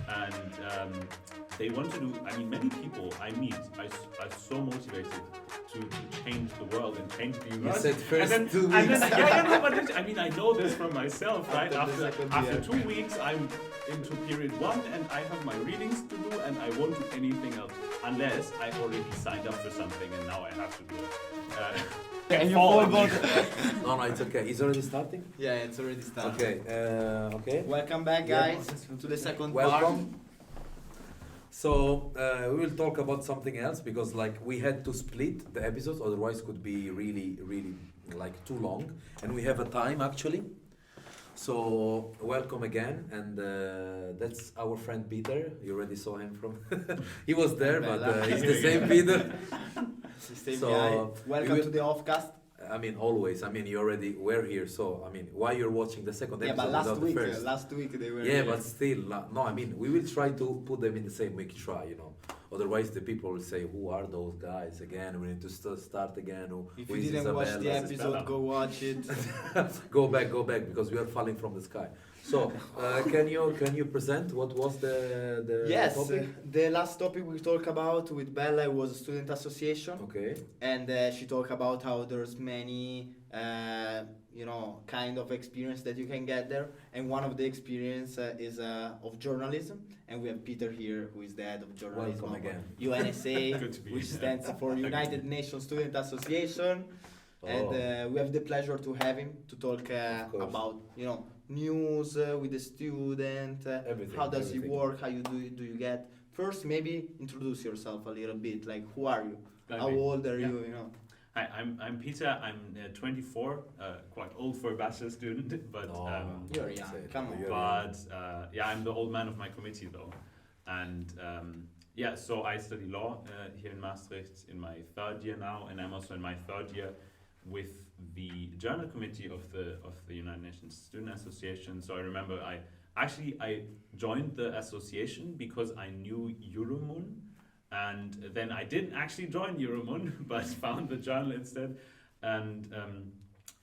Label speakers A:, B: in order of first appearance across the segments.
A: and they want to do. I mean, many people I meet are so motivated to change the world and change the university.
B: You said first
A: and then,
B: 2 weeks.
A: And then, yeah, but I mean, I know this from myself, right?
B: After the second
A: After
B: year.
A: 2 weeks, I'm into period 1, and I have my readings to do, and I won't do anything else unless I already signed up for something, and now I have to do it.
C: And you
A: fall.
C: forgot.
B: No, it's okay. It's already starting?
C: Yeah, it's already started.
B: Okay. Okay.
C: Welcome back,
B: Yeah.
C: guys, to the second
B: Welcome. So we will talk about something else because like we had to split the episodes, otherwise could be really like too long, and we have a time actually. So welcome again, and that's our friend Peter. You already saw him from. He was there, but he's the same Peter. So
C: welcome to the offcast.
B: I mean, always. I mean, you already were here, so I mean, why you're watching the second
C: Yeah,
B: episode
C: but last
B: without
C: week,
B: the first?
C: last week they were.
B: Yeah,
C: here.
B: but still, no. I mean, we will try to put them in the same week. Try, you know. Otherwise, the people will say, "Who are those guys again? We need to start again."
C: If
B: who
C: you
B: is
C: didn't watch the
B: Isabella?
C: episode, go watch it.
B: Go back, because we are falling from the sky. So, can you present what was the
C: Yes,
B: topic?
C: the last topic we talked about with Bella was student association.
B: Okay.
C: And she talked about how there's many kind of experience that you can get there, and one of the experience is of journalism, and we have Peter here, who is the head of journalism
B: Welcome
C: of
B: again.
C: UNSA,
A: Good to be
C: which
A: here.
C: stands for United Nations Student Association. And we have the pleasure to have him to talk
B: Of course.
C: about news with the student,
B: Everything,
C: how does
B: everything.
C: it work, how do you get. First, maybe introduce yourself a little bit, like who are you, how old are
A: Yeah.
C: you,
A: Hi, I'm Peter. I'm 24, quite old for a bachelor student, but
C: You're young,
B: Say it.
C: come on.
B: You're
A: but I'm the old man of my committee though, and so I study law here in Maastricht in my 3rd year now, and I'm also in my 3rd year with the journal committee of the United Nations Student Association. So I remember I joined the association because I knew Euromoon. And then I didn't actually join Euromoon, but found the journal instead. And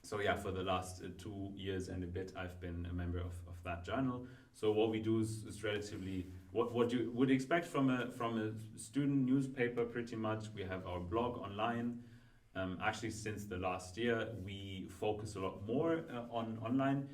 A: for the last 2 years and a bit, I've been a member of that journal. So what we do is relatively what you would expect from a student newspaper, pretty much. We have our blog online. Actually, since the last year, we focus a lot more on online.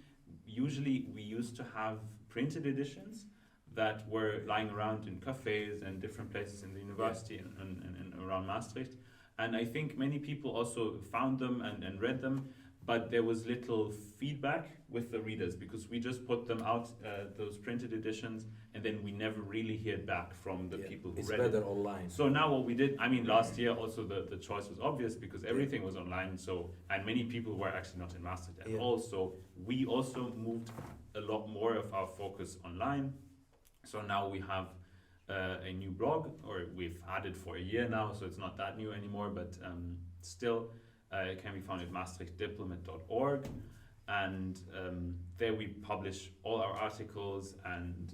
A: Usually, we used to have printed editions that were lying around in cafes and different places in the university and around Maastricht. And I think many people also found them and read them, but there was little feedback with the readers because we just put them out, those printed editions, and then we never really heard back from the people who
B: It's
A: read
B: better
A: it.
B: online.
A: So now what we did, I mean, last year also the choice was obvious because everything was online. So, and many people were actually not in Maastricht at all. So we also moved a lot more of our focus online. So now we have a new blog, or we've had it for a year now, so it's not that new anymore, but still it can be found at maastrichtdiplomat.org. And there we publish all our articles, and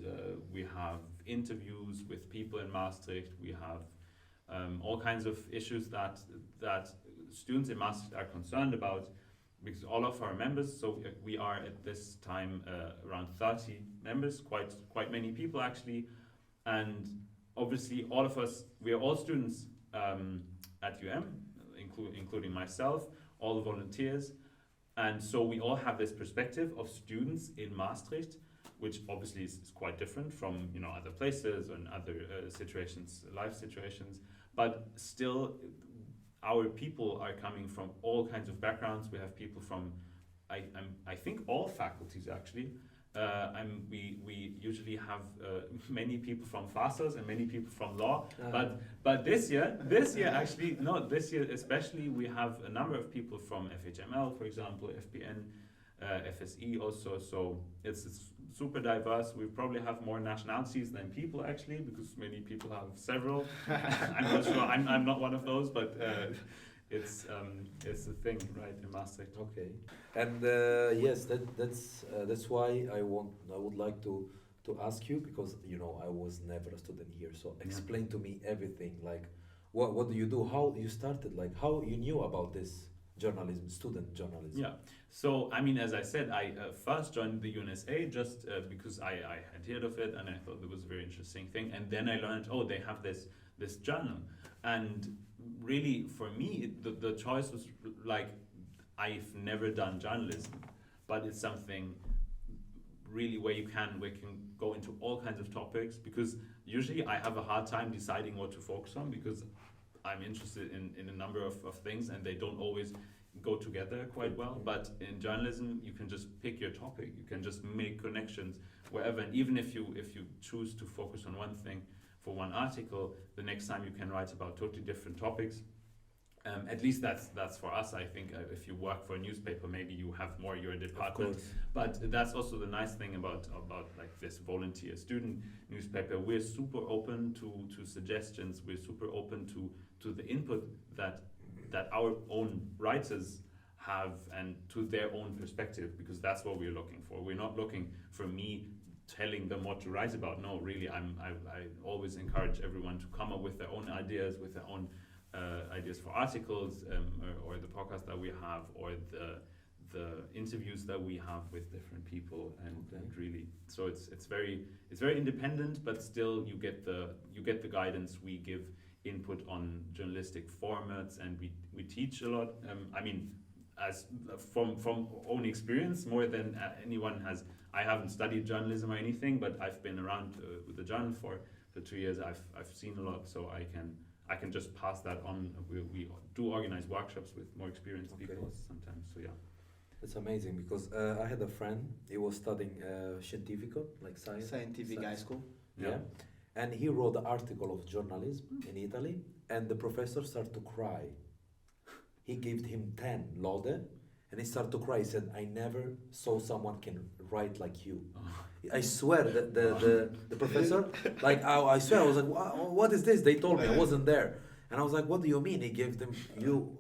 A: we have interviews with people in Maastricht. We have all kinds of issues that students in Maastricht are concerned about, because all of our members, so we are at this time around 30 members, quite many people actually, and obviously all of us, we are all students at including myself, all the volunteers, and so we all have this perspective of students in Maastricht, which obviously is quite different from other places and other situations, life situations, but still our people are coming from all kinds of backgrounds. We have people from, I think all faculties actually. We usually have many people from Fasters and many people from law, but this year especially we have a number of people from FHML, for example, FPN, FSE also. So it's super diverse. We probably have more nationalities than people actually, because many people have several. I'm not sure. I'm not one of those, but it's a thing, right, in Maastricht.
B: Okay, and yes, that's why I would like to ask you, because I was never a student here. So explain to me everything. Like, what do you do? How you started? Like, how you knew about this journalism, student journalism?
A: Yeah. So, I mean, as I said, I first joined the UNSA just because I had heard of it and I thought it was a very interesting thing. And then I learned, oh, they have this journal. And really, for me, the choice was like, I've never done journalism, but it's something really we can go into all kinds of topics, because usually I have a hard time deciding what to focus on because I'm interested in a number of things and they don't always go together quite well. But in journalism, you can just pick your topic, you can just make connections wherever, and even if you choose to focus on one thing for one article, the next time you can write about totally different topics. At least that's for us. I think if you work for a newspaper, maybe you have more your department. But that's also the nice thing about like this volunteer student newspaper. We're super open to suggestions. We're super open to the input that our own writers have and to their own perspective, because that's what we're looking for. We're not looking for me telling them what to write about. No, really, I always encourage everyone to come up with their own ideas, with their own ideas for articles, or the podcast that we have, or the interviews that we have with different people, and really, so it's very independent, but still you get the guidance. We give input on journalistic formats, and we teach a lot. I mean, as from own experience, more than anyone has. I haven't studied journalism or anything, but I've been around with the journal for 2 years. I've seen a lot, so I can just pass that on. We do organize workshops with more experienced people sometimes. So yeah,
B: it's amazing because I had a friend. He was studying scientifico, like
C: scientific high school.
B: Yeah. And he wrote an article of journalism in Italy, and the professor started to cry. He gave him 10 lode, and he started to cry. He said, "I never saw someone can write like you." I swear that the professor, like I swear, I was like, what is this? They told me, I wasn't there. And I was like, what do you mean? He gave them,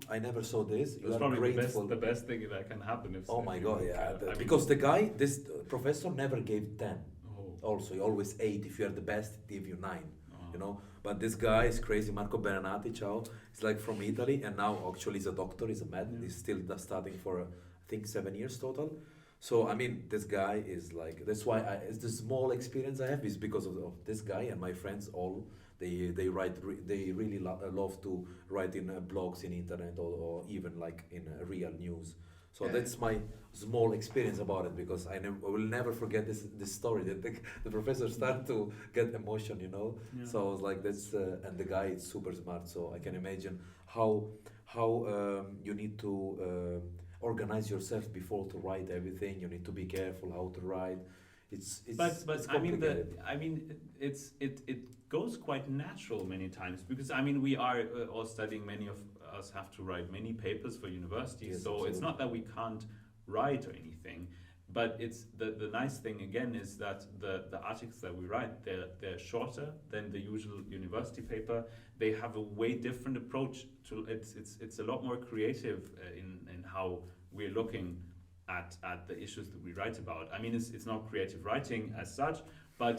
B: I never saw this. You
A: it's
B: are
A: probably
B: grateful.
A: the best thing that can happen.
B: My God, yeah. Because the guy, this professor never gave 10. Also, he always 8. If you are the best, he give you 9. You know, but this guy is crazy. Marco Berenati, ciao. He's like from Italy, and now actually he's a doctor. He's a med. He's still studying for I think 7 years total. So I mean, this guy is like, that's why it's the small experience I have is because of this guy, and my friends all they write. They really love to write in blogs in internet or even like in real news. So that's my small experience about it, because I will never forget this story that the professor started to get emotion, you know. Yeah. So I was like, that's and the guy is super smart. So I can imagine how you need to organize yourself before to write everything. You need to be careful how to write. It's complicated.
A: I mean it goes quite natural many times, because I mean we are all studying. Many of us have to write many papers for university, yes, so absolutely. It's not that we can't write or anything, but it's the nice thing again is that the articles that we write, they're shorter than the usual university paper. They have a way different approach to it's a lot more creative in how we're looking at the issues that we write about. I mean, it's not creative writing as such, but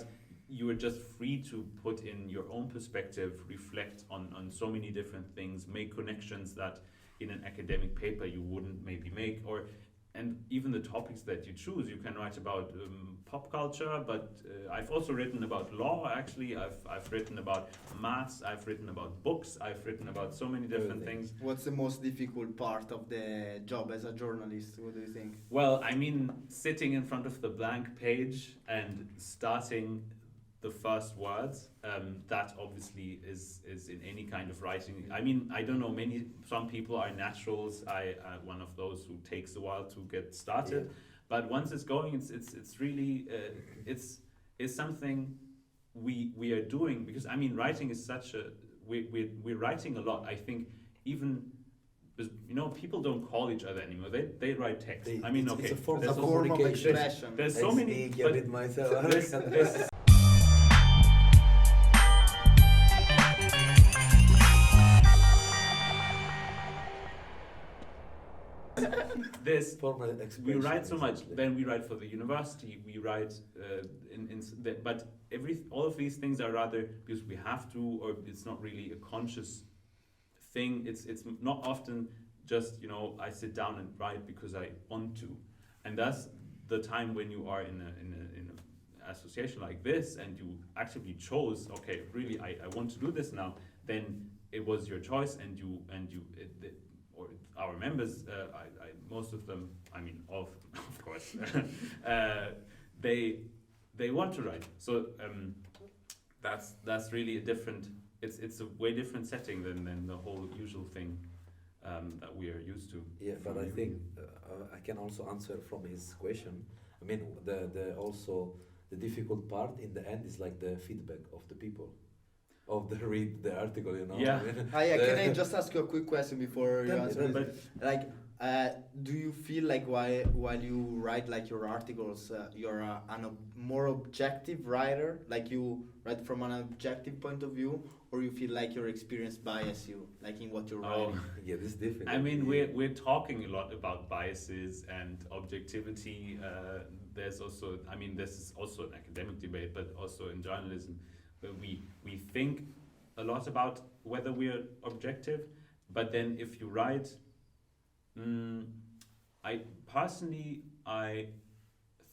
A: you are just free to put in your own perspective, reflect on so many different things, make connections that in an academic paper you wouldn't maybe make, and even the topics that you choose. You can write about pop culture, but I've also written about law. Actually, I've written about maths. I've written about books. I've written about so many different things.
C: What's the most difficult part of the job as a journalist? What do you think?
A: Well, I mean, sitting in front of the blank page and starting the first words, that obviously is in any kind of writing. I mean, I don't know, some people are naturals. I one of those who takes a while to get started, yeah. But once it's going, it's really it's something we are doing, because I mean, writing is such a we're writing a lot. I think even, you know, people don't call each other anymore. They write text. I mean,
B: it's a form
C: of communication.
A: There's so many. We write so much. Then we write for the university. We write but all of these things are rather because we have to, or it's not really a conscious thing. It's not often just, I sit down and write because I want to. And that's the time when you are in an association like this and you actively chose, okay, really, I want to do this now, then it was your choice, and or our members, most of them, I mean, of course, they want to write. So that's really a different. It's a way different setting than the whole usual thing that we are used to.
B: Yeah, but I think I can also answer from his question. I mean, the also the difficult part in the end is like the feedback of the people. Of the read the article,
A: Yeah.
C: Can I just ask you a quick question before you answer
A: but-
C: it? Like, do you feel like while you write like your articles, you're more objective writer? Like you write from an objective point of view, or you feel like your experience bias you, like in what you're writing?
B: Yeah, this is difficult.
A: I mean, we're talking a lot about biases and objectivity. There's also, I mean, this is also an academic debate, but also in journalism, we think a lot about whether we are objective, but then if you write, I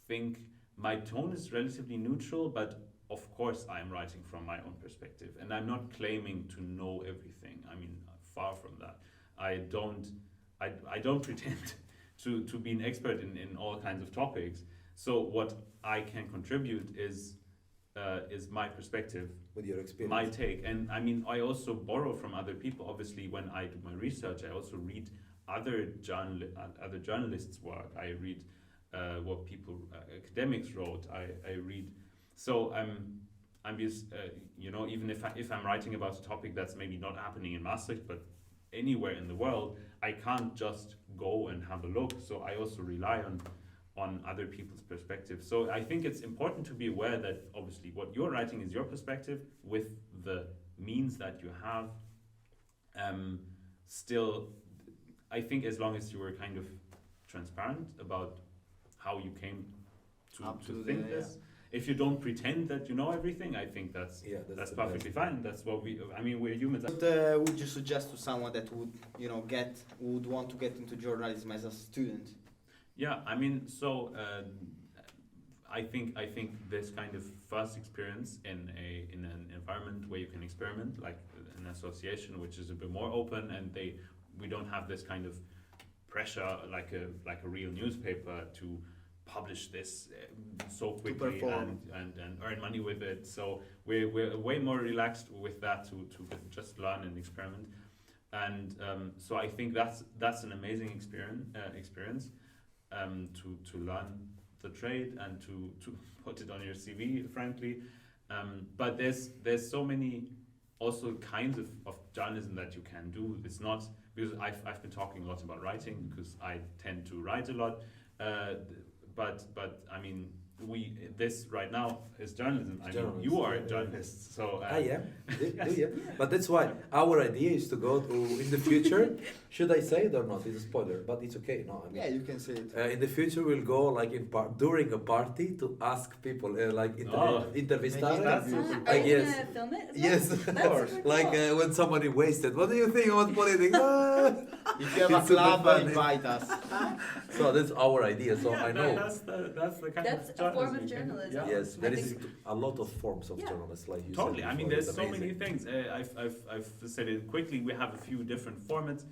A: think my tone is relatively neutral, but of course I'm writing from my own perspective, and I'm not claiming to know everything. I mean, far from that. I don't pretend to be an expert in all kinds of topics. So what I can contribute is my perspective,
B: with your experience,
A: my take. And I mean, I also borrow from other people. Obviously, when I do my research, I also read other journalists' work. I read what people, academics wrote. I read. So I'm just, even if I'm writing about a topic that's maybe not happening in Maastricht, but anywhere in the world, I can't just go and have a look. So I also rely on other people's perspective. So I think it's important to be aware that obviously what you're writing is your perspective with the means that you have. Still, I think as long as you were kind of transparent about how you came to think this. If you don't pretend that you know everything, I think that's perfectly fine. That's what we're humans.
C: What would you suggest to someone that would would want to get into journalism as a student?
A: Yeah, I mean, so I think this kind of first experience in an environment where you can experiment, like an association which is a bit more open, and we don't have this kind of pressure like a real newspaper to publish this so quickly and earn money with it. So we're way more relaxed with that to just learn and experiment, and so I think that's an amazing experience. To learn the trade and to put it on your CV, frankly. But there's so many also kinds of journalism that you can do. It's not, because I've been talking a lot about writing because I tend to write a lot. But I mean, this right now is journalism. I mean, you are a journalist, so
B: I am. Do you? But that's why our idea is to go to in the future. Should I say it or not? It's a spoiler, but it's okay. No, I mean,
C: yeah, you can say it.
B: In the future, we'll go like during a party to ask people intervistare.
D: Are you gonna film it?
B: Yes, of course. Like when somebody wasted. What do you think about politics?
C: If you have a club, invite us.
B: So that's our idea. So I know.
A: That's the kind
D: That's
A: of
D: a form of
A: journalism.
D: journalism.
A: Yeah.
B: Yes, there is a lot of forms of journalists, like you
A: Totally.
B: said.
A: I mean,
B: before.
A: there's
B: It's
A: so many
B: amazing.
A: things. I've said it quickly. We have a few different formats.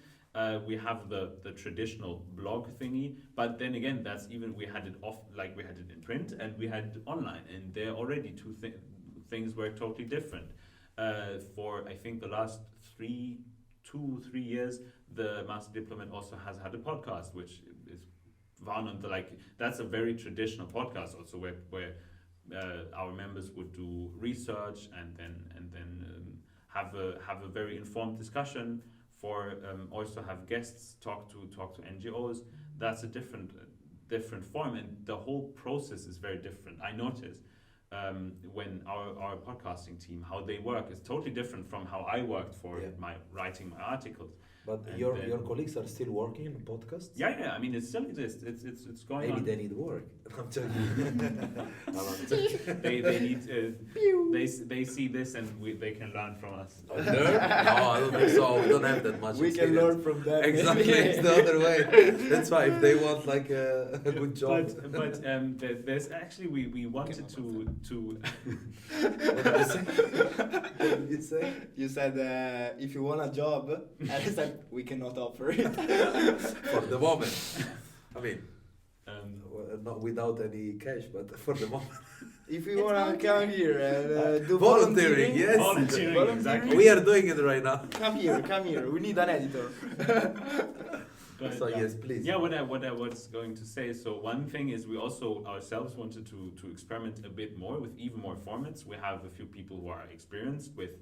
A: We have the traditional blog thingy, but then again, that's even we had it in print and we had it online, and they're already things were totally different. For I think the last 2-3 years, the Master Diplomat also has had a podcast, which is that's a very traditional podcast also where our members would do research and then have a very informed discussion. For also have guests talk to NGOs. That's a different form, and the whole process is very different. I notice when our podcasting team, how they work is totally different from how I worked for writing my articles.
B: But
A: And
B: your
A: then-
B: your colleagues are still working in podcasts?
A: Yeah. I mean, it still exists. It's going
B: Maybe
A: on.
B: they need work. I'm joking. I'm joking.
A: They need they see this and they can learn from us.
B: Learn? No, I don't think so. We don't have that much
C: We can
B: experience.
C: learn from them.
B: Exactly, it's the other way. That's why if they want like a good job.
A: But there's actually we wanted to
B: What did you say? What did you say?
C: You said if you want a job, and I said we cannot offer it.
B: For the moment. I mean,
A: um,
B: not without any cash, but for the moment.
C: If you
D: It's
C: want to come here and do
B: Volunteering, yes.
A: volunteering, exactly.
B: We are doing it right now.
C: come here. We need an editor.
A: But,
B: So yes, please.
A: Yeah, what I was going to say. So one thing is we also ourselves wanted to experiment a bit more with even more formats. We have a few people who are experienced with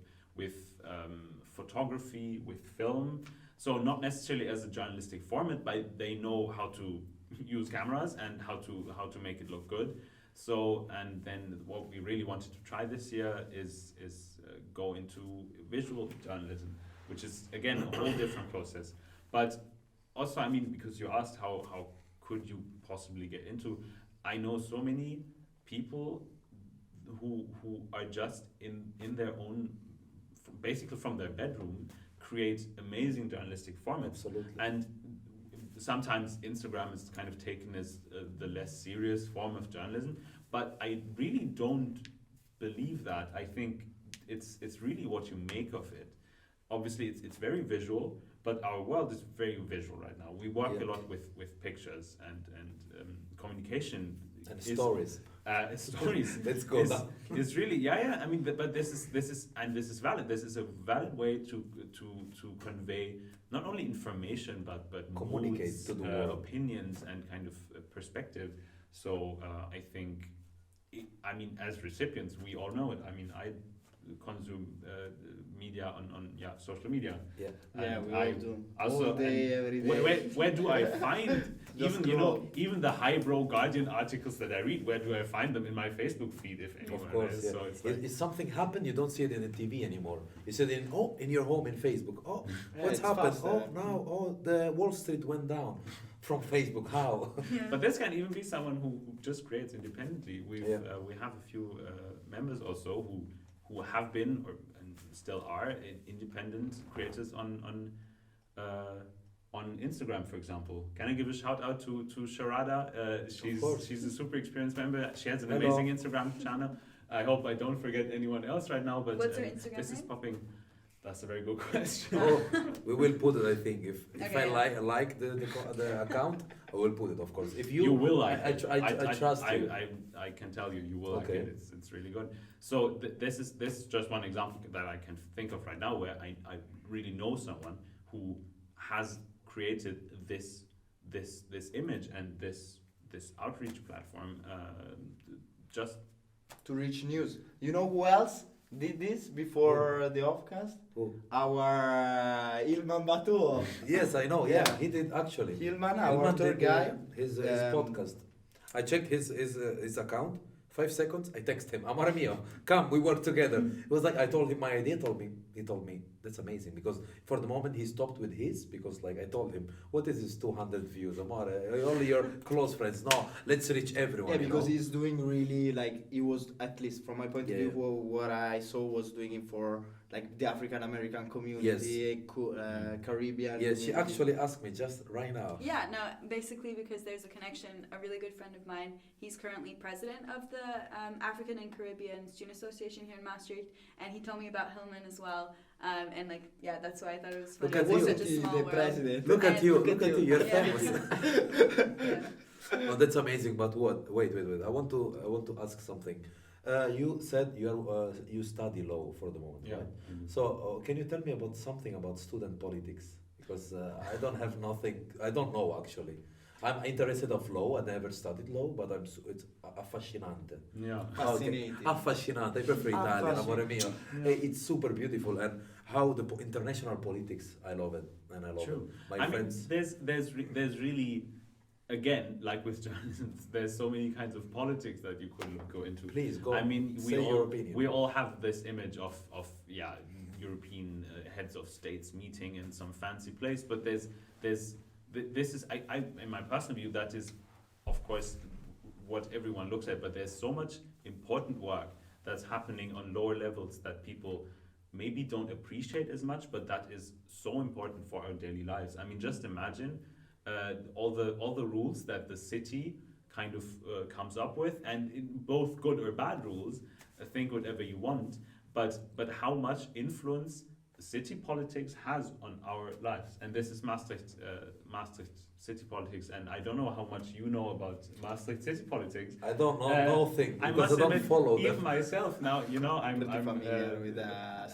A: photography, with film. So not necessarily as a journalistic format, but they know how to use cameras and how to make it look good. So and then what we really wanted to try this year is go into visual journalism, which is again a whole different process. But also, I mean, because you asked how could you possibly get into, I know so many people who are just in their own, basically from their bedroom, create amazing journalistic formats.
B: Absolutely.
A: And sometimes Instagram is kind of taken as the less serious form of journalism, but I really don't believe that. I think it's really what you make of it. Obviously, it's very visual, but our world is very visual right now. We work a lot with pictures and communication
B: And
A: is,
B: stories.
A: Stories.
B: Let's go down.
A: It's really I mean, but this is valid. This is a valid way to convey not only information but
B: Communicate
A: moods,
B: to the world.
A: opinions and kind of perspective. So I think, I mean, as recipients, we all know it. I mean, I consume media on social media.
B: Yeah.
C: Yeah,
A: And
C: we
A: I
C: all do.
A: also
C: All day,
A: and
C: every day.
A: where do I find
C: Just
A: even the highbrow Guardian articles that I read? Where do I find them in my Facebook feed, if anywhere?
B: Of course, yeah.
A: So it's like,
B: If something happened, you don't see it in the TV anymore. You see it in your home in Facebook. Oh,
C: Yeah,
B: what's
C: it's
B: happened?
C: faster.
B: Oh, now, the Wall Street went down from Facebook. How?
A: but this can even be someone who just creates independently. We have a few members also who have been and still are independent creators on Instagram, for example. Can I give a shout out to Sharada? She's a super experienced member. She has an
B: Hello.
A: amazing Instagram channel. I hope I don't forget anyone else right now. But
D: What's her Instagram
A: this is
D: name?
A: popping. That's a very good question.
B: Oh, we will put it. I think if
D: Okay.
B: I like the account, I will put it. Of course, if
A: You will like
B: I
A: it.
B: trust you.
A: I can tell you, you will
B: Okay.
A: like it. It's really good. So this is just one example that I can think of right now where I really know someone who has created this image and this outreach platform just
C: To reach news. You know who else did this before the offcast?
B: Who?
C: Our Ilman Batu.
B: Yes, I know. Yeah,
C: Yeah.
B: he did actually.
C: Ilman, our
B: Ilman
C: tour
B: did,
C: guy.
B: His podcast. I checked his account. 5 seconds, I text him, Amore mio, come, we work together. It was like, I told him my idea, he told me, that's amazing. Because for the moment he stopped with his, because like I told him, what is this 200 views, Amore? Only your close friends. No, let's reach everyone.
C: Yeah, because
B: you know?
C: he's doing really, like, he was, at least from my point of
B: Yeah,
C: view, what I saw was doing it for, like, the African American community, Caribbean
B: Yes, she
C: community.
B: actually asked me just right now.
D: Yeah, no, basically because there's a connection. A really good friend of mine, he's currently president of the African and Caribbean Student Association here in Maastricht, and he told me about Hillman as well. And like, yeah, that's why I thought it was funny.
B: Look at
D: It's
B: you.
D: such a small
C: the
D: world.
C: president.
B: Look at you, look at you, you're
D: Yeah.
B: famous.
D: Yeah.
B: Oh, that's amazing. But what? Wait. I want to ask something. You said you study law for the moment,
A: yeah.
B: right? So can you tell me about something about student politics? Because I don't have nothing. I don't know actually. I'm interested of law. I never studied law, but it's affascinante.
A: Yeah.
C: Fascinating.
B: Affascinante. I prefer Italian, amore mio. It's super beautiful, and how the international politics. I love it, and I love
A: True.
B: it. My
A: I mean,
B: friends.
A: there's really, again, like with journalism, there's so many kinds of politics that you could go into.
B: Please go.
A: I mean,
B: say your opinion.
A: we all have this image of European heads of states meeting in some fancy place, but this is, in my personal view, that is, of course, what everyone looks at, but there's so much important work that's happening on lower levels that people maybe don't appreciate as much, but that is so important for our daily lives. I mean, just imagine all the rules that the city kind of comes up with, and in both good or bad rules, think whatever you want, but how much influence city politics has on our lives. And this is Maastricht city politics, and I don't know how much you know about Maastricht city politics.
B: I don't know nothing
A: I
B: because
A: must
B: I don't
A: admit,
B: follow
A: even
B: them.
A: myself now, I'm
C: Pretty familiar with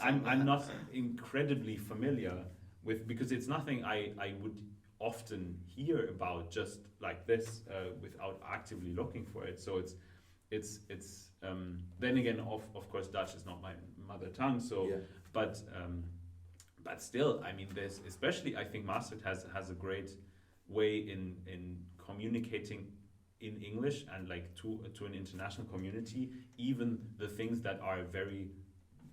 A: I'm not incredibly familiar with, because it's nothing I would often hear about just like this without actively looking for it. So it's then again, of course, Dutch is not my mother tongue, so
B: Yeah.
A: but still, I mean, there's, especially I think Maastricht has a great way in communicating in English and like to an international community, even the things that are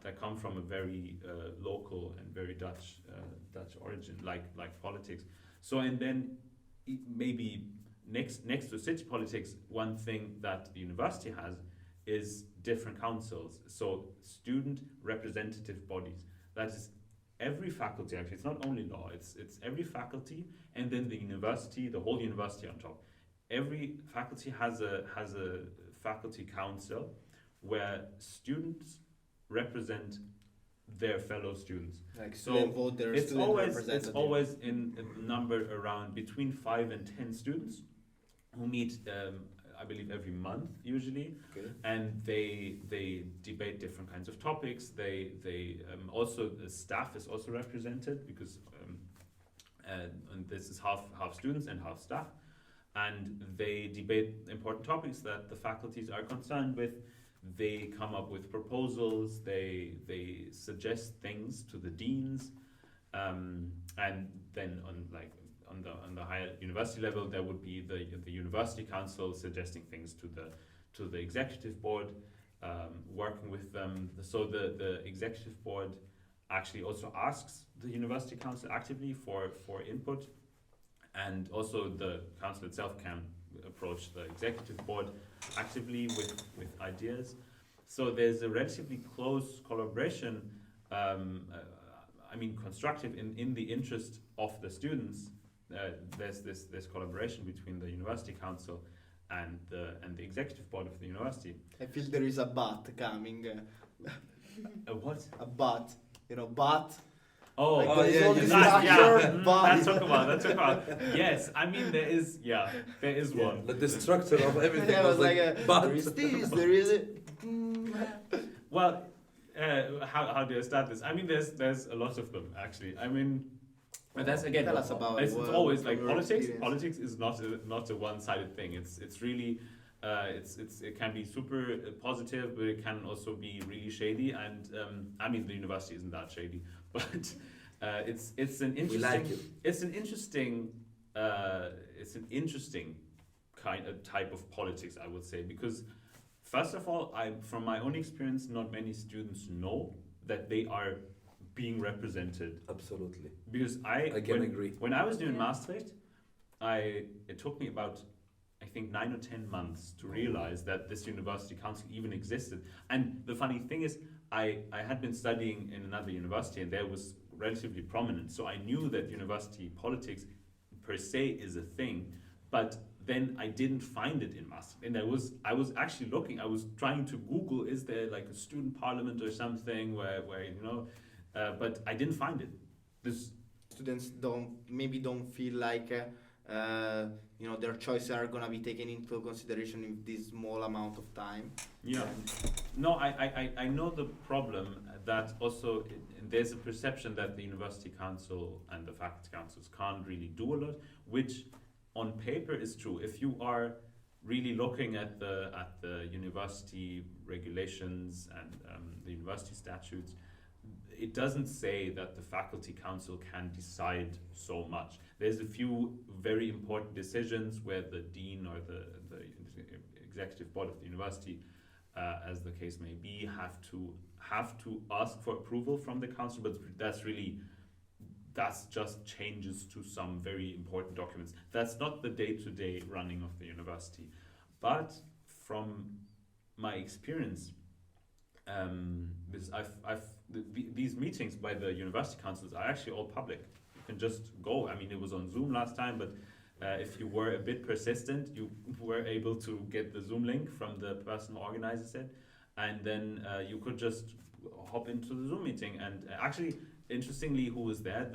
A: that come from a very local and very Dutch origin, like politics. So, and then maybe next to city politics, one thing that the university has is different councils, so student representative bodies. That is every faculty, actually. It's not only law, it's every faculty, and then the university, the whole university on top. Every faculty has a faculty council where students represent their fellow students.
C: Like
A: So
C: student voters,
A: It's
C: student
A: always
C: representatives.
A: in a number around between 5 and 10 students who meet, I believe, every month usually,
C: Okay.
A: and they debate different kinds of topics. They also, the staff is also represented, because and this is half students and half staff, and they debate important topics that the faculties are concerned with. They come up with proposals. They suggest things to the deans, and then on the higher university level, there would be the university council suggesting things to the executive board, working with them. So the executive board actually also asks the university council actively for input, and also the council itself can approach the executive board actively with ideas. So there's a relatively close collaboration, I mean constructive in the interest of the students. There's this collaboration between the university council and the executive board of the university.
C: I feel there is a but coming.
A: A what?
C: A but. You know, but.
A: Oh,
C: Like,
B: oh,
C: there is
B: yeah,
C: all
B: you
C: this
B: said-
C: structure, but.
A: Let's talk about. Yes, I mean there is one.
B: Like the structure of everything
C: Yeah, it
B: was
C: was like
B: but
C: there is this, there is it.
A: Well, how do I start this? I mean, there's a lot of them actually. I mean, but that's again.
C: Tell us about
A: It's
C: what-
A: always
C: from
A: like
C: your
A: politics.
C: experience.
A: Politics is not a one-sided thing. It's really. It can be super positive, but it can also be really shady. And I mean, the university isn't that shady, but it's an interesting.
B: we like it.
A: It's an interesting kind of type of politics, I would say, because first of all, from my own experience, not many students know that they are being represented.
B: Absolutely.
A: Because
B: I can agree.
A: when I was doing
D: Yeah.
A: Maastricht, it took me about, I think, 9 or 10 months to realize that this university council even existed. And the funny thing is, I had been studying in another university, and there was relatively prominent. So I knew that university politics per se is a thing, but then I didn't find it in Maastricht. And I was actually looking, I was trying to Google, is there like a student parliament or something where but I didn't find it.
C: Students don't feel like their choices are gonna be taken into consideration in this small amount of time.
A: Yeah. No, I know the problem that also there's a perception that the university council and the faculty councils can't really do a lot, which on paper is true. If you are really looking at the university regulations and the university statutes, it doesn't say that the faculty council can decide so much. There's a few very important decisions where the dean or the executive board of the university as the case may be, have to ask for approval from the council, but that's just changes to some very important documents. That's not the day-to-day running of the university. But from my experience, because these meetings by the university councils are actually all public. You can just go. I mean, it was on Zoom last time, but if you were a bit persistent, you were able to get the Zoom link from the person who organizes it, and then you could just hop into the Zoom meeting. And actually, interestingly, who was there?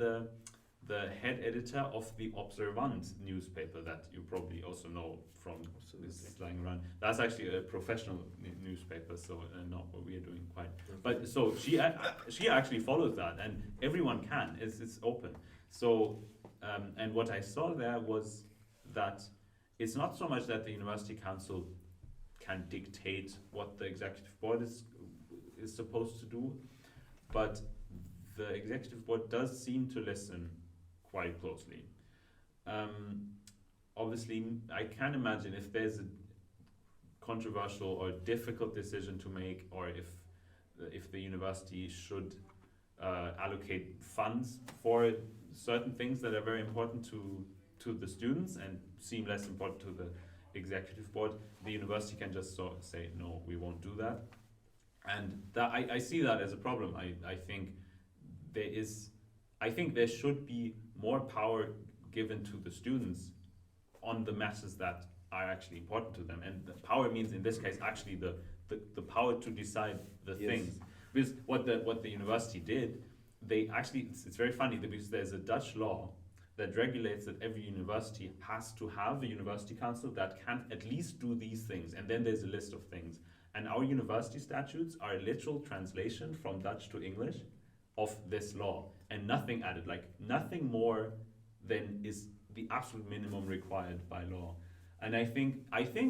A: The head editor of the Observant newspaper that you probably also know from this flying around. That's actually a professional newspaper, so not what we are doing quite. But so she actually follows that, and everyone can. It's open. So and what I saw there was that it's not so much that the university council can dictate what the executive board is supposed to do, but the executive board does seem to listen quite closely. Obviously, I can imagine if there's a controversial or difficult decision to make, or if the university should allocate funds for certain things that are very important to the students and seem less important to the executive board, the university can just sort of say, no, we won't do that. And that I see that as a problem. I think there should be more power given to the students on the matters that are actually important to them. And the power means in this case actually the power to decide the things. Because what the university did, they actually, it's very funny because there's a Dutch law that regulates that every university has to have a university council that can at least do these things, and then there's a list of things. And our university statutes are a literal translation from Dutch to English of this law, and nothing added, like nothing more than is the absolute minimum required by law. And I think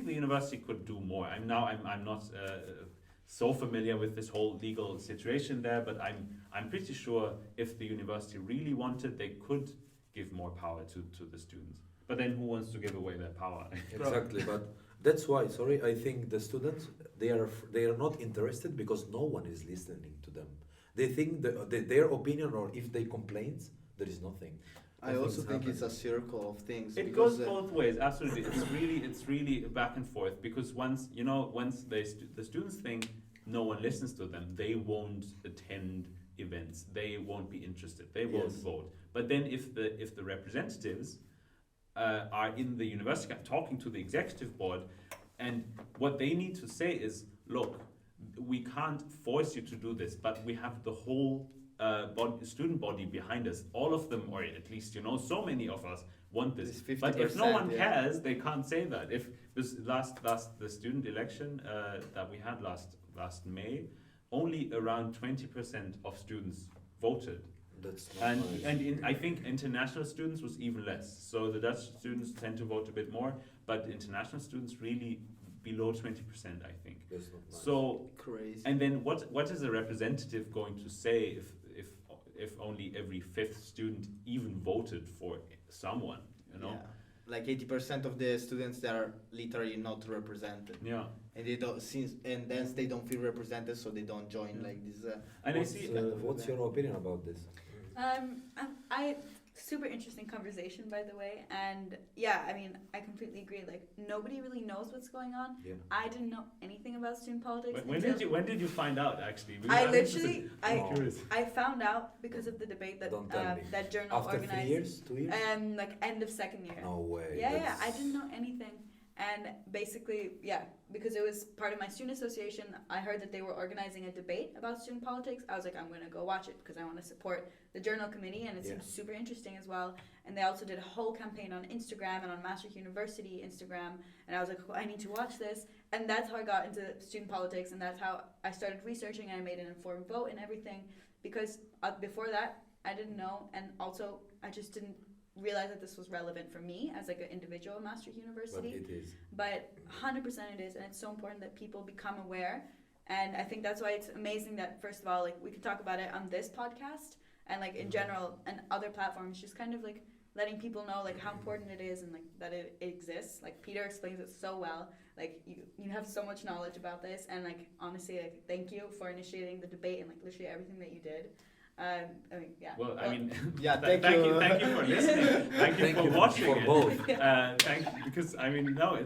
A: the university could do more. I'm not so familiar with this whole legal situation there, but I'm pretty sure if the university really wanted, they could give more power to the students. But then who wants to give away their power?
B: Exactly, but that's why, I think the students, they are not interested because no one is listening to them. They think their opinion, or if they complain, there is nothing.
C: I also think it's a circle of things.
A: It goes both ways, absolutely. It's really back and forth, because once the students think no one listens to them, they won't attend events, they won't be interested, they won't vote. But then if the representatives are in the university talking to the executive board, and what they need to say is, look, we can't force you to do this, but we have the whole student body behind us. All of them, or at least so many of us want this. But if no one cares, they can't say that. If this the student election that we had last May, only around 20% of students voted.
B: That's
A: and
B: nice.
A: and I think international students was even less. So the Dutch students tend to vote a bit more, but international students really below 20%, I think.
B: That's not nice.
A: So
C: crazy.
A: And then what is a representative going to say if only every fifth student even voted for someone?
C: Yeah. Like 80% of the students that are literally not represented.
A: Yeah.
C: And they don't they don't feel represented, so they don't join like this.
A: And I see.
B: What's your opinion about this?
D: I super interesting conversation, by the way, and yeah, I mean, I completely agree. Like, nobody really knows what's going on.
B: Yeah.
D: I didn't know anything about student politics.
A: When did you find out, actually?
D: I found out because of the debate that journal
B: After
D: organized.
B: 3 years, 2 years?
D: Like end of second year.
B: No way.
D: Yeah, I didn't know anything. And basically, because it was part of my student association, I heard that they were organizing a debate about student politics. I was like, I'm going to go watch it because I want to support the journal committee, and it seems super interesting as well. And they also did a whole campaign on Instagram and on Maastricht University Instagram, and I was like, I need to watch this. And that's how I got into student politics, and that's how I started researching, and I made an informed vote and everything, because before that, I didn't know, and also I just didn't realize that this was relevant for me as like an individual at Maastricht University.
B: But it is.
D: But 100% it is, and it's so important that people become aware. And I think that's why it's amazing that, first of all, like, we can talk about it on this podcast and like in general and other platforms, just kind of like letting people know like how important it is and like that it exists. Like Peter explains it so well. Like you have so much knowledge about this, and like honestly, like thank you for initiating the debate and like literally everything that you did. I mean, yeah.
A: Well, I mean,
C: Yeah,
A: thank you for listening. Thank you for watching
B: for
A: it.
B: both.
A: Thank you, because I mean, no,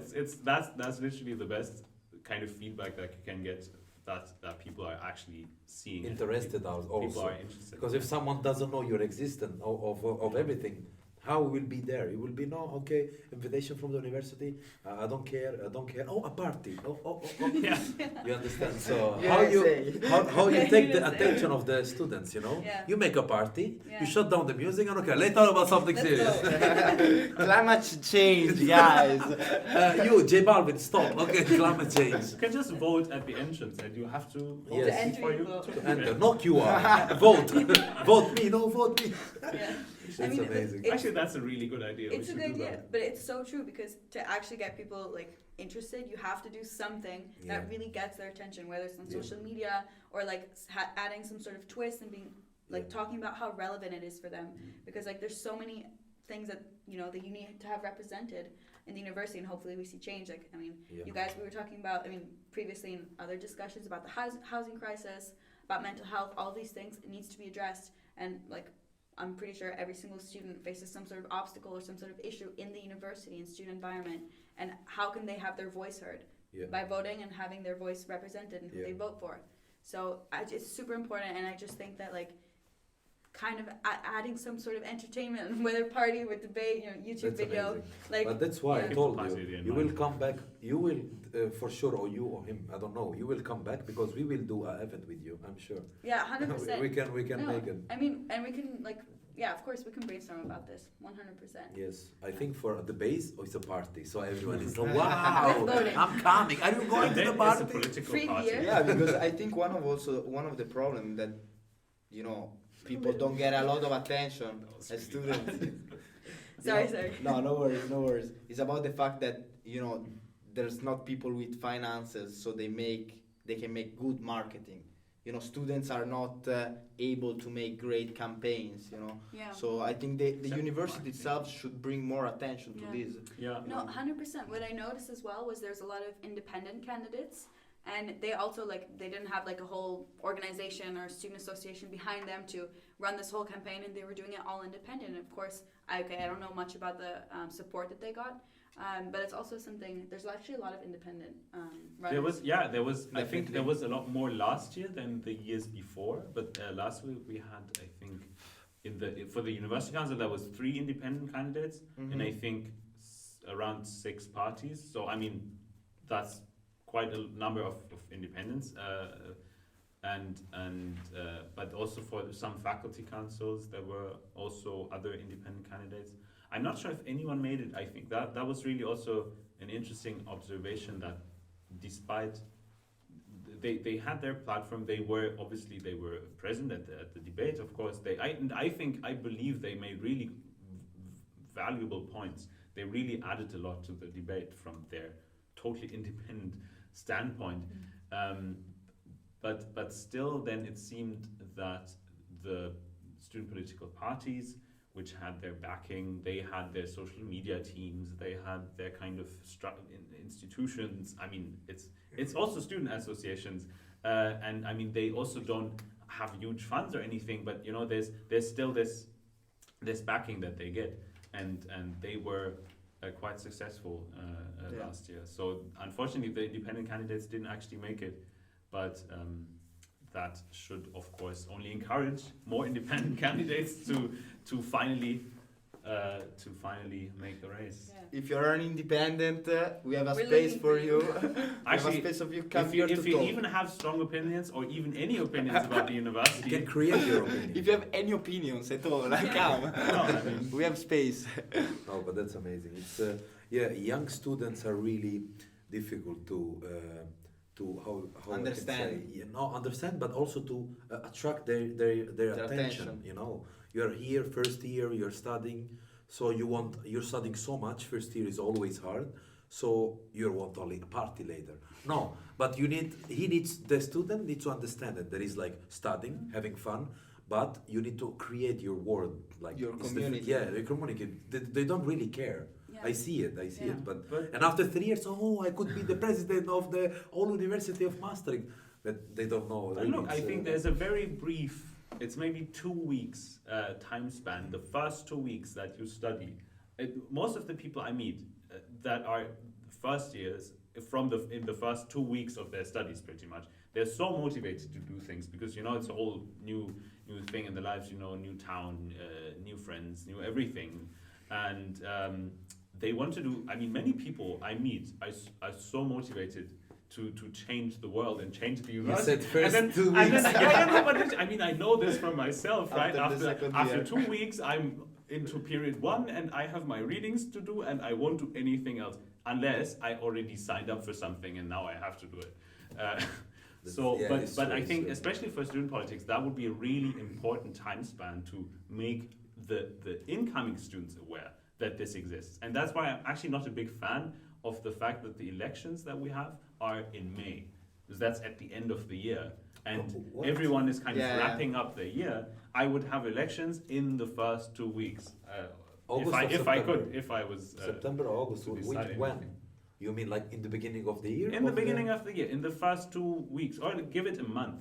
A: that's literally the best kind of feedback that you can get. That people are actually seeing.
B: Interested
A: People
B: also.
A: are interested.
B: Because if someone doesn't know your existence of everything, how will be there? It will be no, okay, invitation from the university. I don't care. Oh, a party. Oh.
A: Yeah.
B: You understand? So
C: Yeah,
B: how
C: I
B: you
C: say.
B: how you
D: Yeah,
B: take the
D: USA.
B: attention of the students? You know,
D: Yeah.
B: you make a party.
D: Yeah.
B: You shut down the music and okay, let's talk about something
D: Let's
B: serious.
D: go.
C: Climate change, guys.
B: You, J Balvin, stop. Okay, climate change.
A: You can just vote at the entrance, and you have to vote
B: Yes.
D: To enter,
A: for
D: you
A: you
D: vote.
A: to
B: Enter, no QR. Vote. Vote me. No, vote me.
D: Yeah.
B: It's
D: I mean,
B: amazing.
D: it's-
A: Actually, that's a really good idea. We
D: It's a
A: should
D: good
A: do
D: idea,
A: that.
D: but it's so true because to actually get people like interested, you have to do something
B: Yeah.
D: that really gets their attention, whether it's on
B: Yeah.
D: social media or like adding some sort of twist and being like
B: Yeah.
D: talking about how relevant it is for them. Because like there's so many things that that you need to have represented in the university, and hopefully we see change. Like I mean,
B: Yeah.
D: you guys, we were talking about previously in other discussions about the housing crisis, about mental health, all these things. It needs to be addressed, and like I'm pretty sure every single student faces some sort of obstacle or some sort of issue in the university and student environment. And how can they have their voice heard?
B: Yeah.
D: By voting and having their voice represented and who
B: Yeah.
D: they vote for. So it's super important, and I just think that like kind of adding some sort of entertainment, whether party with debate, YouTube
B: That's
D: video,
B: amazing.
D: like
B: But that's why
D: yeah.
B: I told
A: Positive
B: you,
A: in
B: you
A: mind.
B: will come back. You will, for sure, or you or him, I don't know. You will come back because we will do an event with you. I'm sure.
D: yeah, 100%.
B: we can
D: No,
B: make it.
D: I mean, and we can like of course we can brainstorm about this 100%.
B: Yes, I think for the base, it's a party, so everyone is
D: With
B: wow.
D: voting.
B: I'm coming. Are you going
A: And
B: to
A: then
B: the
A: it's a
B: party?
A: political
D: Free
A: party.
D: beer.
C: Yeah, because I think one of the problem that people don't get a lot of attention
A: was
C: as
A: really
C: students.
D: Sorry.
C: No worries. It's about the fact that there's not people with finances, so they can make good marketing. Students are not able to make great campaigns.
D: Yeah.
C: So I think the
A: Except
C: university
A: marketing.
C: itself should bring more attention to
D: Yeah.
C: this.
A: Yeah.
D: No, 100%. What I noticed as well was there's a lot of independent candidates, and they also they didn't have like a whole organization or student association behind them to run this whole campaign, and they were doing it all independent. And of course, I don't know much about the support that they got, but it's also something. There's actually a lot of independent runners.
A: There was. I think
C: Definitely.
A: there was a lot more last year than the years before. But last week we had, I think, for the university council there was 3 independent candidates, and I think around 6 parties. So I mean, that's quite a number of independents, but also for some faculty councils there were also other independent candidates. I'm not sure if anyone made it. I think that was really also an interesting observation that despite they had their platform, they were present at the debate. Of course, I believe they made really valuable points. They really added a lot to the debate from their totally independent standpoint. But still, then it seemed that the student political parties, which had their backing, they had their social media teams, they had their kind of institutions. I mean, it's also student associations, and I mean they also don't have huge funds or anything, but there's still this backing that they get, and they were quite successful last year. So unfortunately, the independent candidates didn't actually make it, but that should, of course, only encourage more independent candidates to finally make the race.
D: Yeah.
C: If you're an independent, we have a
D: We're
C: space
D: looking
C: for
D: for
C: you.
D: you.
C: We have a
A: Actually,
C: space of you come
A: If
C: here
A: you,
C: to
A: if you
C: talk.
A: even have strong opinions or even any opinions about the
B: You
A: university,
B: can create your opinion.
C: If you have any opinions at all, come.
A: no, I mean,
C: We have space.
B: No, but that's amazing. It's young students are really difficult to how
C: Understand.
B: I can say, understand, but also to attract their attention.
C: attention.
B: You're here first year, you're studying, so you're studying so much. First year is always hard, so you want only a party later. No, but the student needs to understand that there is like studying, having fun, but you need to create your world, like
C: Your
B: it's
C: community.
B: they communicate. They don't really care.
D: Yeah.
B: I see
D: Yeah.
B: it, but
A: But
B: and after 3 years, I could be the president of the whole University of Maastricht. But they don't know.
A: But
B: Really,
A: look, I think there's a very brief, it's maybe 2 weeks time span, the first 2 weeks that you study. Most of the people I meet that are first years, in the first 2 weeks of their studies pretty much, they're so motivated to do things because, it's a whole new thing in their lives, new town, new friends, new everything. And they want to do, many people I meet are so motivated to change the world and change the university.
B: You said first
A: and then,
B: 2
A: and
B: weeks.
A: then, no, but I know this from myself, right?
C: After the second
A: After
C: year.
A: 2 weeks, I'm into period 1 and I have my readings to do and I won't do anything else unless I already signed up for something and now I have to do it. But I think especially for student politics, that would be a really important time span to make the incoming students aware that this exists. And that's why I'm actually not a big fan of the fact that the elections that we have are in May, because that's at the end of the year. And
B: What?
A: everyone is kind
C: Yeah.
A: of wrapping up the year. I would have elections in the first 2 weeks.
B: August or
A: If I could,
B: September?
A: if I was
B: September or August.
A: to
B: When?
A: decide
B: When?
A: anything.
B: You mean like in the beginning of the year?
A: In the beginning of the year, in the first 2 weeks, or give it a month.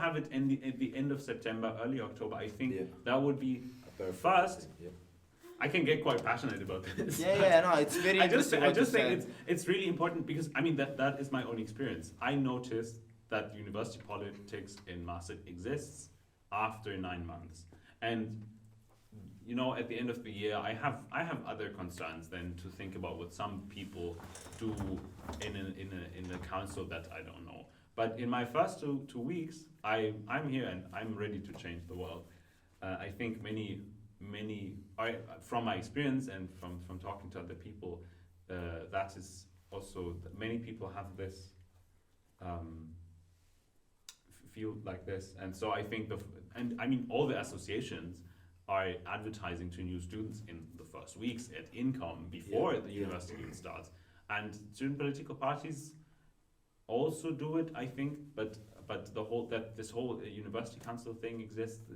A: Have it at the end of September, early October. I think
B: Yeah.
A: that would be.
B: Perfect.
A: First,
B: Yeah.
A: I can get quite passionate about this.
C: Yeah, no, it's very
A: I just
C: interesting.
A: think it's really important because that is my own experience. I noticed that university politics in Maastricht exists after 9 months, and at the end of the year, I have other concerns than to think about what some people do in a council that I don't know. But in my first two weeks, I'm here and I'm ready to change the world. I think many from my experience and from talking to other people, that is also many people have this feel like this, and so I think all the associations are advertising to new students in the first weeks at income before the university even starts, and student political parties also do it, I think, but this whole university council thing exists.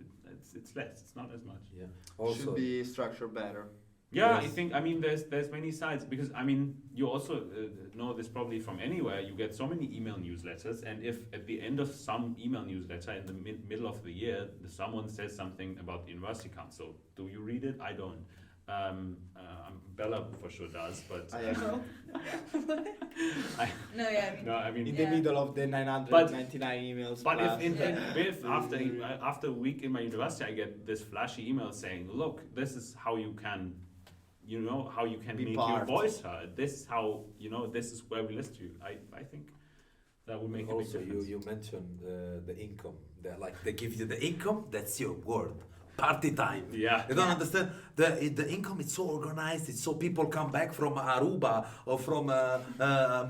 A: It's less. It's not as much.
B: Yeah.
C: Should
B: Also,
C: be structured better.
A: Yeah,
B: Yes.
A: I think there's many sides because you also know this probably from anywhere. You get so many email newsletters, and if at the end of some email newsletter in the middle of the year someone says something about the university council, do you read it? I don't. Bella for sure does, but
C: I am
D: No, yeah,
C: in
D: Yeah.
C: the middle of the 999 emails.
A: But
C: plus.
A: if after a week in my university I get this flashy email saying, look, this is how you can, how you can
C: Be
A: make
C: part.
A: your voice heard. This is how this is where we listen to you. I think that would make a big
B: also
A: difference.
B: you mentioned the income. They give you the income. That's your word. Party time.
A: Yeah.
B: You don't understand the income is so organized. It's so people come back from Aruba or from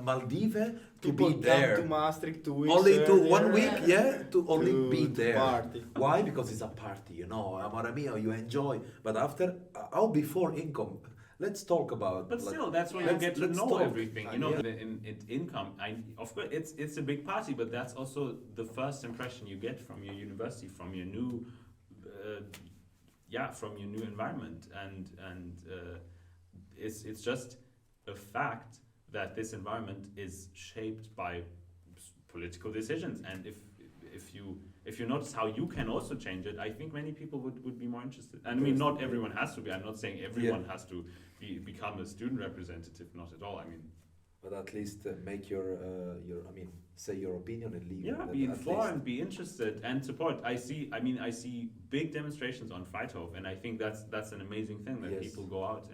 B: Maldives to
C: People
B: be there.
C: come to Maastricht 2 weeks
B: Only to
C: earlier
B: 1 week, to only
C: to-
B: be
C: to
B: there.
C: party.
B: Why? Because it's a party, amore mio, you enjoy. But after, before income, let's talk about.
A: But still, that's where
D: Yeah.
A: you get to
B: Let's
A: know
B: talk.
A: everything.
B: Yeah.
A: In income, of course, it's a big party, but that's also the first impression you get from your university, from your new, from your new environment, and it's just a fact that this environment is shaped by political decisions, and if you notice how you can also change it, I think many people would be more interested. And I mean, not everyone has to be. I'm not saying everyone has to become a student representative. Not at all. I mean,
B: But at least make say your opinion and leave.
A: yeah,
B: At
A: be
B: least.
A: informed, be interested, and support. I see big demonstrations on Freithof, and I think that's an amazing thing that
B: Yes.
A: people go out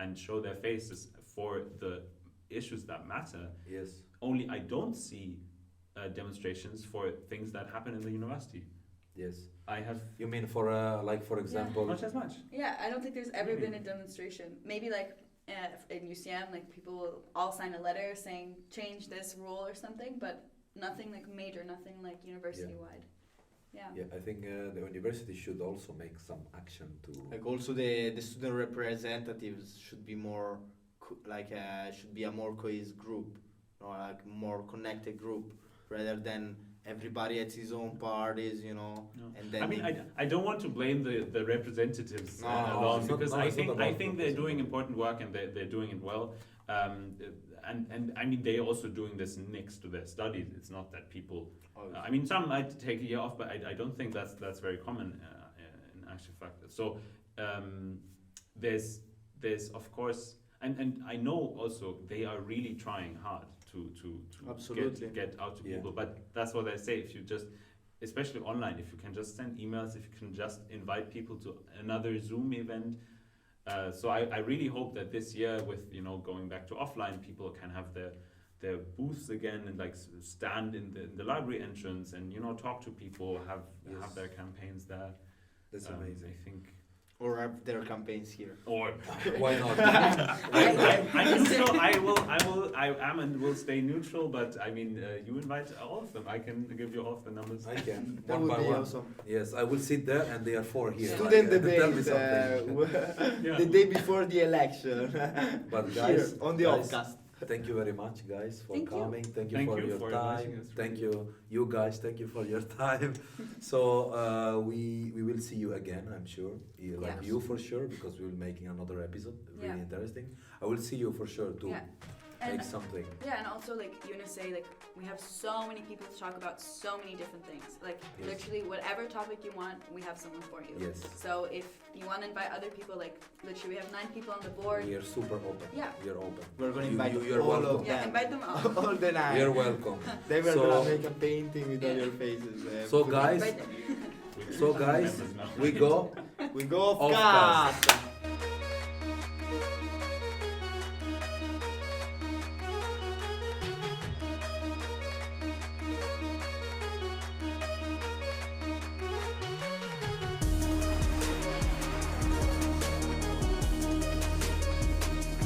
A: and show their faces for the issues that matter.
B: Yes.
A: Only I don't see demonstrations for things that happen in the university.
B: Yes.
A: I have
B: You mean for for example?
A: not as much.
D: Yeah, I don't think there's ever
A: Maybe.
D: been a demonstration. Maybe in UCM, people will all sign a letter saying change this rule or something, but nothing major, nothing university wide. Yeah.
B: Yeah, I think the university should also make some action to.
C: Also the student representatives should be more should be a more cohesive group, or more connected group, rather than everybody has his own parties, you know,
A: No.
C: and then
A: I mean, I don't want to blame the representatives
C: No,
A: alone
B: it's not-
A: because
B: no,
A: I
B: it's not
A: think
B: about
A: they're
B: representation.
A: doing important work and they're doing it well. And I mean, they're also doing this next to their studies. It's not that people. I mean, some might take a year off, but I don't think that's very common in actual fact. So there's of course, and I know also they are really trying hard to
C: Absolutely.
A: get out to
B: Yeah.
A: people. But that's what I say. If you just, especially online, if you can just send emails, if you can just invite people to another Zoom event. So I really hope that this year, with going back to offline, people can have their booths again and like stand in the library entrance and talk to people, have
B: Yes.
A: their campaigns there.
B: That's amazing.
A: I think.
C: or have their campaigns here.
A: Or
B: Why not?
A: I'm neutral. I am and will stay neutral. But I mean, you invite all of them. I can give you all of the numbers.
B: I can.
C: That
B: One
C: would
B: by
C: be
B: one.
C: awesome.
B: Yes, I will sit there and they are four here.
C: Student
B: Like, tell me
C: debate
B: something.
A: Yeah.
C: the day before the election.
B: But
C: Here
B: guys,
C: on the
B: guys,
C: podcast.
B: thank you very much, guys, for
D: Thank you.
B: coming. Thank you
A: Thank
B: for
A: you
B: your
A: for
B: time.
A: inviting us.
B: Thank you, you guys. Thank you for your time. So we will see you again. I'm sure. Like
D: Yes.
B: you for sure, because we will making another episode. Really
D: Yeah.
B: interesting. I will see you for sure too.
D: Yeah.
B: Make
D: And
B: something.
D: yeah, and also like UNSA, like we have so many people to talk about so many different things. Like
B: Yes.
D: literally whatever topic you want, we have someone for you.
B: Yes.
D: So if you want to invite other people, like literally we have 9 people on the board.
B: We are super open.
D: Yeah.
B: We are open.
C: We're gonna
B: You-
C: invite
B: you're
C: all
B: welcome.
C: of
D: Yeah,
C: them.
D: invite them all.
C: all the night.
B: You're welcome.
C: They were
B: So-
C: gonna make a painting with all your faces.
B: So guys,
D: Invite them.
B: so guys, we go
C: we go off
B: Off
C: cast.
B: cast.